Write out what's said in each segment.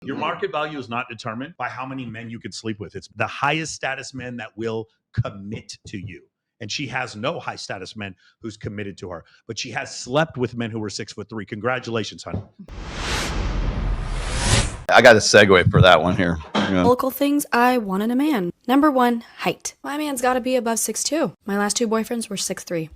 Your market value is not determined by how many men you could sleep with. It's the highest status men that will commit to you. And she has no high status men who's committed to her, but she has slept with men who were 6'3". Congratulations, honey. I got a segue for that one here. Local things I want in a man. Number 1, height. My man's got to be above 6'2". My last 2 boyfriends were 6'3".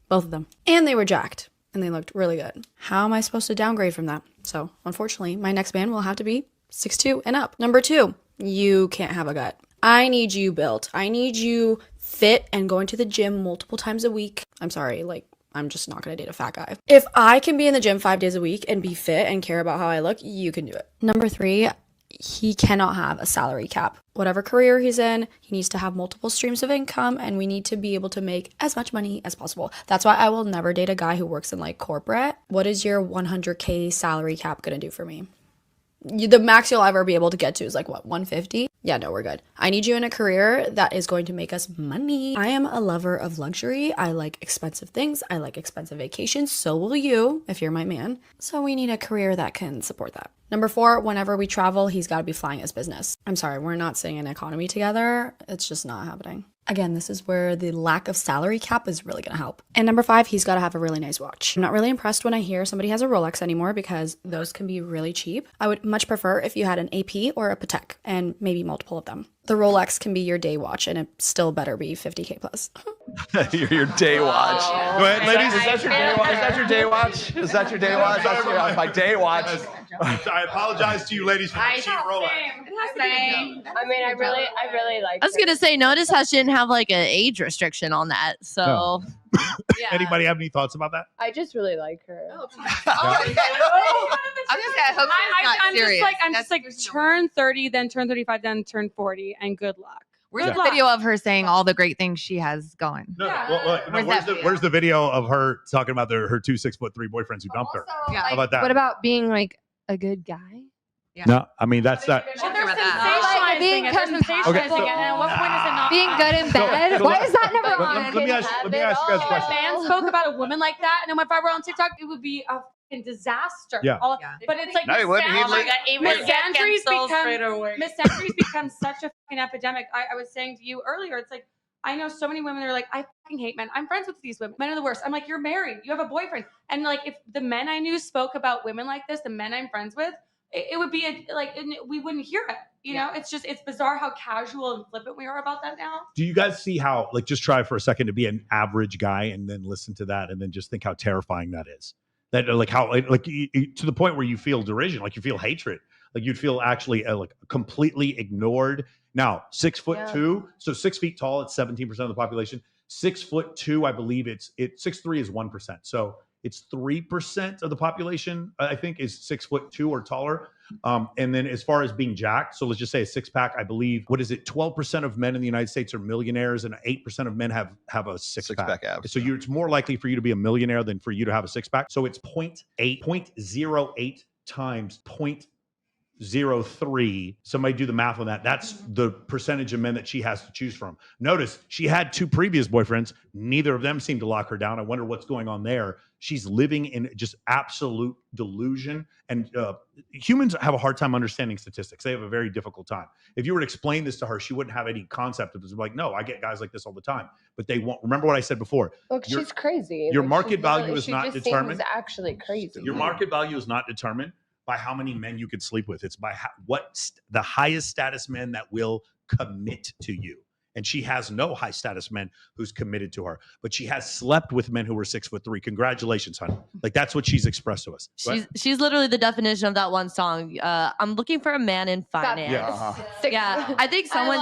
Both of them. And they were jacked. And they looked really good. How am I supposed to downgrade from that? So, unfortunately, my next man will have to be 6'2" and up. Number 2, you can't have a gut. I need you built. I need you fit and going to the gym multiple times a week. I'm sorry, I'm just not going to date a fat guy. If I can be in the gym 5 days a week and be fit and care about how I look, you can do it. Number 3, he cannot have a salary cap. Whatever career he's in, he needs to have multiple streams of income, and we need to be able to make as much money as possible. That's why I will never date a guy who works in corporate. What is your 100K salary cap going to do for me? The max you'll ever be able to get to is 150? Yeah, no, we're good. I need you in a career that is going to make us money. I am a lover of luxury. I like expensive things. I like expensive vacations. So will you, if you're my man. So we need a career that can support that. Number 4, whenever we travel, he's got to be flying his business. I'm sorry, we're not sitting in economy together. It's just not happening. Again, this is where the lack of salary cap is really going to help. And number 5, he's got to have a really nice watch. I'm not really impressed when I hear somebody has a Rolex anymore because those can be really cheap. I would much prefer if you had an AP or a Patek and maybe multiple of them. The Rolex can be your day watch and it still better be 50K plus. your day watch. Go ahead, ladies. Is that your day watch? Is that your day watch? Is that your day watch? That's my day watch. I apologize to you ladies for the cheap Rolex. Same. I mean, I really like. I was gonna say, notice how she didn't have an age restriction on that. So, Yeah. Anybody have any thoughts about that? I just really like her. I was gonna say, I hope she's not serious. Turn 30, then turn 35, then turn 40, and good luck. Where's the video of her saying all the great things she has going? No, Yeah. where's the video of her talking about her 2 6'3" boyfriends who dumped her? Yeah. How about that? What about being a good guy? Yeah. No, I mean that's that. Well, they're Like being sensationalizing it. Okay, so- And at what point is it not? Being good in bed? so Why is that never let- on? let me ask you guys a If a question. man spoke about a woman like that, and if I were on TikTok, it would be a fucking disaster. Yeah. But it's No, he wouldn't. misandry's become such a fucking epidemic. I was saying to you earlier, it's I know so many women that are I fucking hate men. I'm friends with these women. Men are the worst. I'm you're married. You have a boyfriend. And if the men I knew spoke about women like this, the men I'm friends with, it would be we wouldn't hear it. You know, it's bizarre how casual and flippant we are about that now. Do you guys see how just try for a second to be an average guy and then listen to that and then just think how terrifying that is? That how to the point where you feel derision, you feel hatred, you'd feel actually completely ignored. Now 6'2", so 6 feet tall, it's 17% of the population. 6'2", I believe it's 6'3" is 1%. So it's 3% of the population, I think, is 6'2" or taller. And then as far as being jacked, so let's just say a 6-pack, I believe, 12% of men in the United States are millionaires and 8% of men have a six-pack abs. So it's more likely for you to be a millionaire than for you to have a 6-pack. So it's 0.08 times 0.03. Somebody do the math on that. That's the percentage of men that she has to choose from. Notice she had 2 previous boyfriends. Neither of them seemed to lock her down. I wonder what's going on there. She's living in just absolute delusion. And humans have a hard time understanding statistics. They have a very difficult time. If you were to explain this to her, she wouldn't have any concept of this. No, I get guys like this all the time. But they won't. Remember what I said before. Look, she's crazy. Your market value is not determined. She's actually crazy. Your market value is not determined by how many men you could sleep with. It's by the highest status men that will commit to you. And she has no high status men who's committed to her, but she has slept with men who were 6'3". Congratulations, honey. That's what she's expressed to us. She's literally the definition of that one song. I'm looking for a man in finance. Yeah, I think someone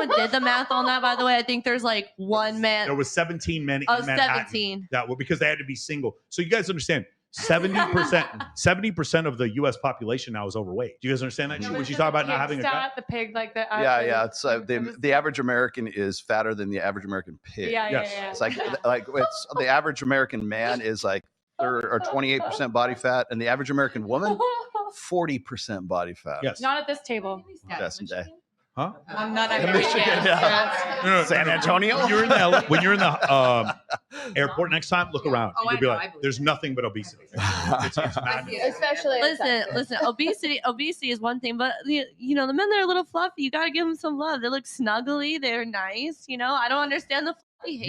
did the math on that, by the way. I think there's one man. There was 17 men in Manhattan 17. that were, because they had to be single. So you guys understand, 70% of the U.S. population now is overweight. Do you guys understand that? When you talk about not having a gut? The pig that. Yeah. It's the average American is fatter than the average American pig. Yeah. It's it's the average American man is 28% body fat, and the average American woman 40% body fat. Yes. Not at this table. Yes. Huh? I'm not In Michigan, yeah. No, San Antonio? When you're in the airport next time, look around. Oh, You'll I be know, like, I believe there's nothing but obesity. It's madness. Especially in Texas. Listen. Obesity is one thing, but the men that are a little fluffy, you gotta give them some love. They look snuggly, they're nice. I don't understand the fluffy hate.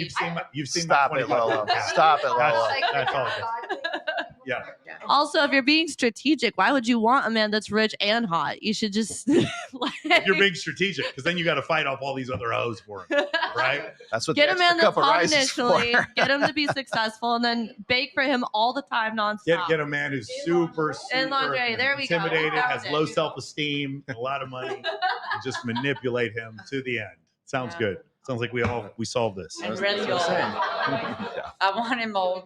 You've seen Stop my it, 25 Lola. podcast. Stop it, Lola. That's all it is. Yeah. Also, if you're being strategic, why would you want a man that's rich and hot? You should just You're being strategic because then you got to fight off all these other hoes for him, right? That's what Get the a man extra that's cup of hot rice is for. initially, get him to be successful, and then bake for him all the time nonstop. Get a man who's super In lingerie, there we go. intimidated, has Found low it. self-esteem, and a lot of money, and just manipulate him to the end. Sounds good. Sounds like we solved this. I'm ready. I want him all.